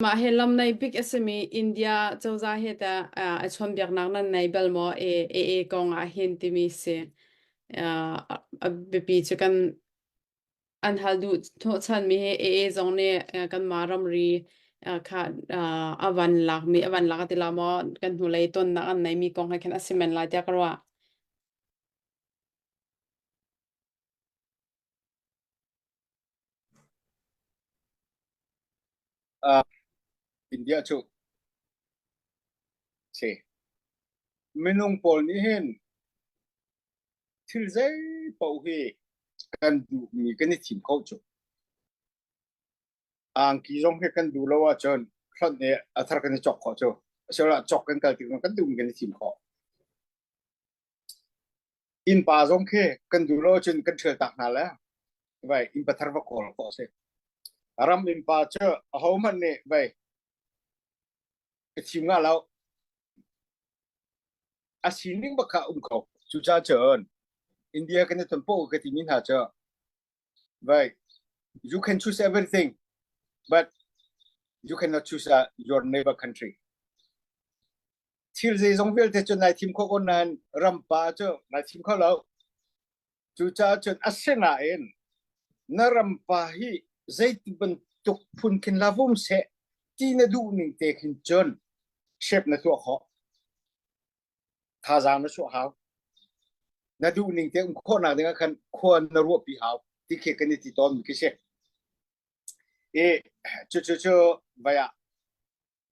mà he lam này big SME India châu gia he ta a chon biak nak nan nei bel mo e kong a hin ti mi se a bepi chukan an hal du tho chan mi he zong ne kan maram ri kha avan lak ti la mo kan hu lei ton na an nei mi kong ha khen asimen la ta karwa India chu che minung pol ni hen thil zai pau he kan du mi kan thim khau chu ang ki jong he kan du lawa chon thon ne athar kan chok kho chu sela chok kan ti kan du mi kan thim kho in pa jong khe kan du lo chen kan thel tak na la vai in pathar va kol ko se aram in pa cha ho man ne vai thim nga lao asining ba kha kho chu cha chon India kan ton po ka ti min ha cha vai you can choose everything but you cannot choose your neighbor country. Thil gì giống việc thì chuyện này team có con nan rampa cho này team có lâu chú cha chuyện asena en na rampa hi zai tiban tuk phun kin lavum se ti na du ning te kin chon shep na tu ho tha za na su hao na du ning te ko na de kan ko na ro pi hao ti ke kan ti ton ki se e chu vaya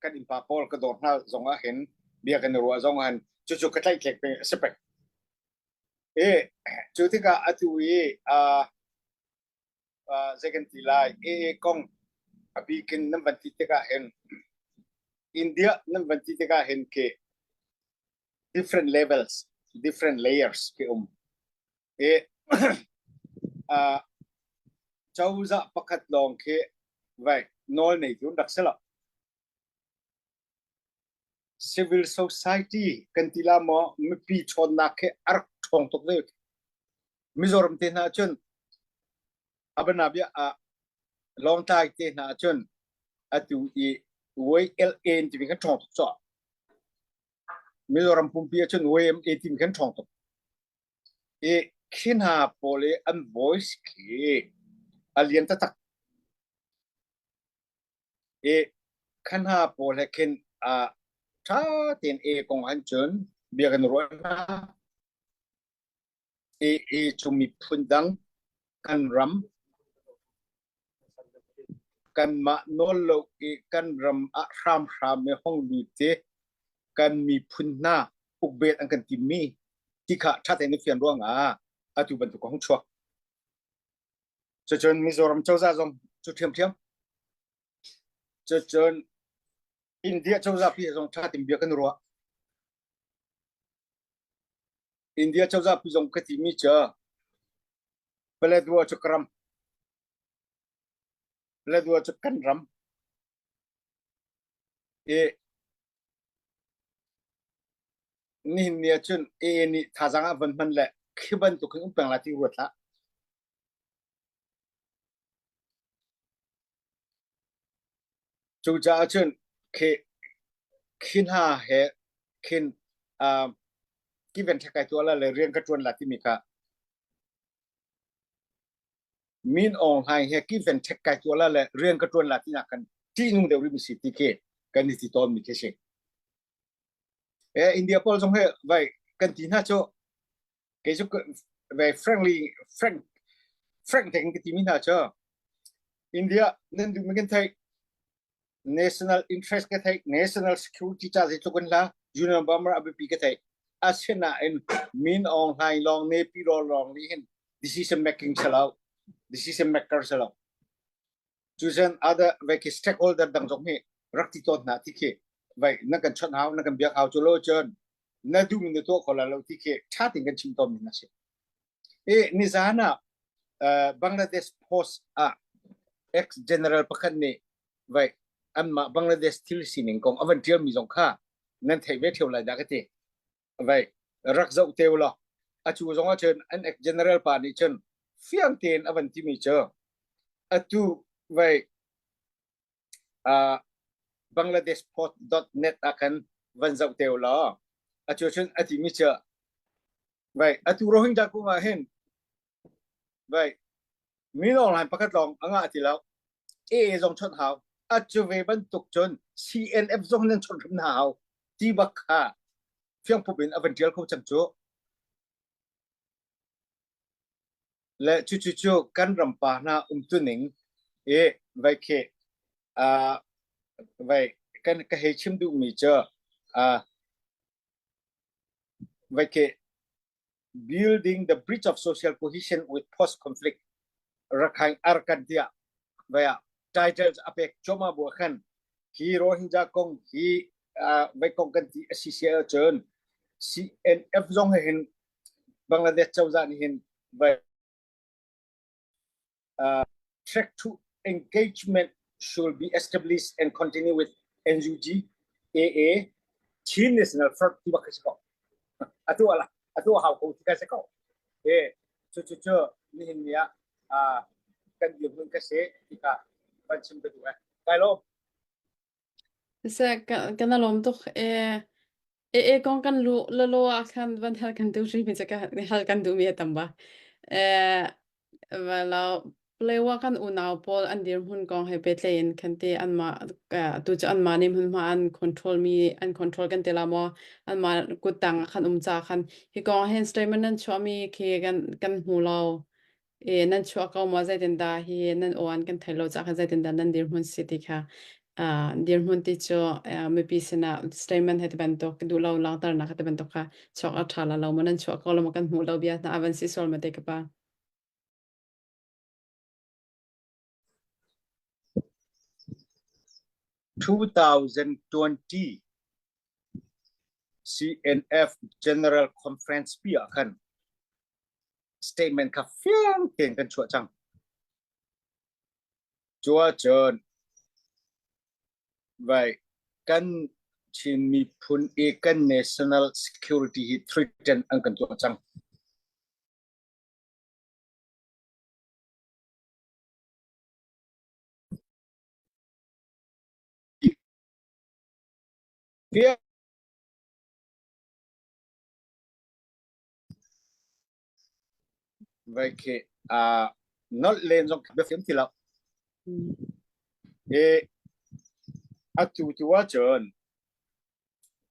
kan in pa pol ka dor na zonga hen bia kan ro zong han chu ka tai kek pe sepek e chu ti ka atu e second ti lai kong abi kin nam van ti ka hen India nam van ti ka hen ke different levels different layers ke e chauza pakat long ke vai nol nei tu dak sela civil society kan tila mo mi pi chon na ke ar thong tok le mizoram te na chun abana bia long tai te na chun atu i wei ln ti kan thong tok so mizoram pum pi chun wei m ti kan thong tok e khin ha pole an voice ke alien ta tak e khan ha pole ken tha ten kong han chun bia kan ro na chumi phundang kan ram kan ma nolo kan ram a ram me hong lu te kan mi phunna ukbet ang kan timmi tikha tha ten fian ruang atu ban tu ko hong chua chon mizoram chauza jong chu thiam chon India chauza pi jong tha tim bia kan ro India chauza pi jong ka timmi cha pele dua chukram pele dua chukan ram ni nia chun ni thajanga van man le khiban tu khung pang la ti ruat la chu cha chun ke khin ha he khin given thakai tu la le riang ka tuan la ti mi ka min ong hai he given thakai tu la le riang ka tuan la ti na kan ti nung de ri mi si ti ke kan ni ti ton mi ke se India pol jong he vai kan ti na cho ke ju vai frank thing ke ti mi na cho India nên du mi kan thai national interest ke thai national security cha je chukun la junior bomber abi pi ke thai asena in min ong hai long ne pi ro long ni hin decision making salau decision maker salau chosen other ve ke stakeholder dang jong he rakti tot na ti ke vai na kan chon hau na kan biak hau chu lo chen na du min to ko la lo ti ke tha ting kan chim tom na se ni zana Bangladesh post ex general pakhan ne vai amma Bangladesh til sining kong avan tial mi jong kha nan thei ve theu lai da ka te vai rak zau teu lo chu jong a chen an ex general pa ni chen fiang ten avan ti mi che atu vai bangladeshport.net akan vanzau teo la achun ati mi cha vai atu rohingya ku ma hen vai mi no lan pakat long anga ati lao e zong chot hao achu ve ban tuk chon CNF zong nen chot rim hao ti bakha phiang pubin avantial ko chang chu le chu kan rampa na tuning e vai ke vậy cái hệ chim du mi chưa vậy cái building the bridge of social cohesion with post conflict rakhine arkadia vậy titles apek choma bu khan hi rohingya kong hi vậy kong kan ti associate chön CNF zong hin Bangladesh chau zan hin vậy track to engagement should be established and continue with NUG AA Chin National Front ti bakasiko atu hau ko ti kasiko chu ni hin ya kan yu mun kase tika ban sim bedu kai lo Så kan det låta kon kan lo akan van hel kan du ri mit ka hel kan du mi tamba wala plewa kan unaw pol an dir hun kong he petlein kan te an ma tu cha an ma nim hun ma an control kan te la mo an ma kutang kan cha kan hi kong hen statement nan chomi ke kan hu lo nan chua ka mo zai den da hi nan oan kan thailo cha ka zai den da nan dir hun city kha dir hun ti cho me pi sena statement het ben tok du lo la tar na ka ben tok kha chok a thala lo mo nan chua ka lo mo kan hu lo bia na avan si sol me te ka pa 2020 CNF General Conference pi akan statement ka fiang ten kan chua chang chua chön vai kan chin mi phun e kan national security hi threaten ang kan chua chang fiang vai ke not len jong be fiam ti lao atu ti wa chön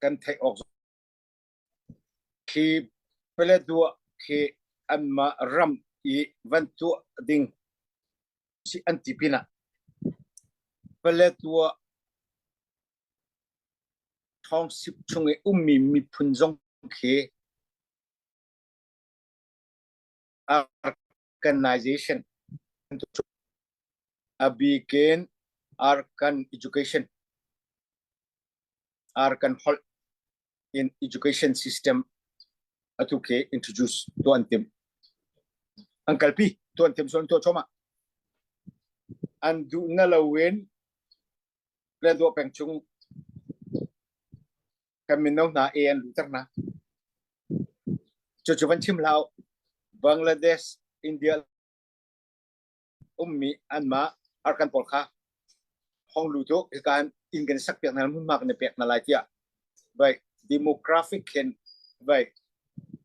kan thai ok ki pele dua ki anma ram I van tu ding si antipina pele dua thong sip chung e mi phun jong ke organization begin arkan education arkan hol in education system atuke introduce to antim angkal pi to antim son to choma andu nalawen ledo pengchung kaminong na en lutar na chuchuan chim lao Bangladesh India anma arkan polkha hong lu to kan ingen sak pek na mun mak ne pek na lai tia bai demographic ken bai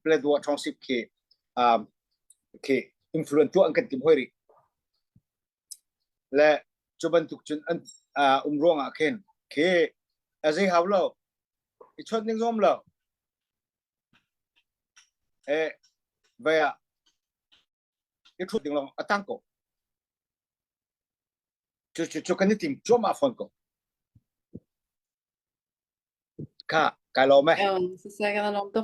pledo township ke influence to angkan kim hoiri le chuban tuk chun an umrong a ken ke azai hawlo ichot ning zom lo vaya itu ding long atangko chu kan tim choma fon ko ka lo me så kan det låta